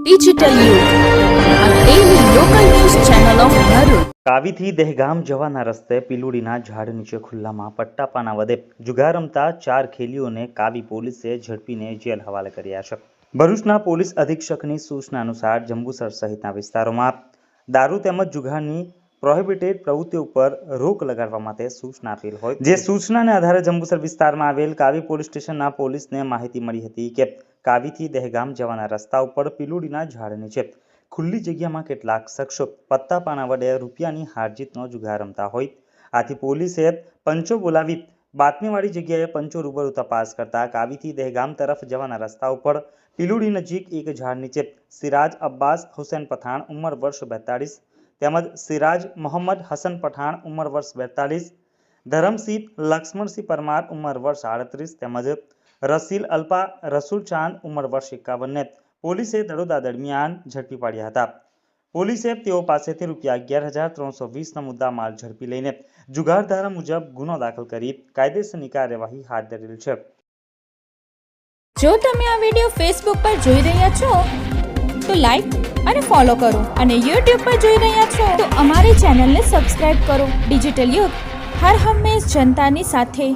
Digital યુગ આ daily local news channel of Bharuch. કાવીથી દહેગામ જવાના રસ્તે પીલુડીના ઝાડ નીચે ખુલ્લામાં પટ્ટાપાના વડે જુગાર રમતા 4 ખેલીઓને કાવી પોલીસે ઝડપીને જેલ હવાલે કર્યા છે. ભરૂચના પોલીસ અધિક્ષકની સૂચના અનુસાર જંબુસર સહિતના વિસ્તારોમાં દારૂ તેમજ જુગારની પ્રોહિબિટેડ પ્રવૃત્તિઓ ઉપર રોક લગાડવા માટે સૂચના આપેલ હોય, જે સૂચનાને આધારે જંબુસર વિસ્તારમાં આવેલ કાવી પોલીસ સ્ટેશનના પોલીસને માહિતી મળી હતી કે કાવીથી દહેગામ જવાના રસ્તા ઉપર પીલુડીના ઝાડ નીચે ખુલ્લી જગ્યામાં કેટલાક શખ્સો પત્તાપાના વડે રૂપિયાની હારજીતનો જુગાર રમતા હોય. આથી પોલીસે પંચો બોલાવી બાતમીવાળી જગ્યાએ પંચો રૂબરૂ તપાસ કરતા કાવીથી દહેગામ તરફ જવાના રસ્તા ઉપર પીલુડી નજીક એક ઝાડ નીચે સિરાજ અબ્બાસ હુસૈન પઠાણ ઉંમર વર્ષ 42 તેમજ સિરાજ મોહમ્મદ હસન પઠાણ ઉંમર વર્ષ 42, ધરમસિંહ લક્ષ્મણસિંહ પરમાર ઉંમર વર્ષ 38 તેમજ રસીલ અલ્પા રસુલ ચાંદ ઉંમર વર્ષ 51 ને પોલીસે દરોડા દરમિયાન ઝડપી પાડ્યા હતા. પોલીસે તેઓ પાસેથી રૂપિયા 11,320 મુદ્દા માલ ઝડપી લઈને જુગાર ધારા મુજબ ગુનો દાખલ કરી કાયદેસરની કાર્યવાહી હાથ ધરેલ છે. જો તમે આ વિડીયો ફેસબુક પર જોઈ રહ્યા છો તો લાઈક અને ફોલો કરો, અને યુટ્યુબ પર જોઈ રહ્યા છો તો અમારી ચેનલને સબસ્ક્રાઇબ કરો. ડિજિટલ યુગ હર હંમેશ જનતાની સાથે.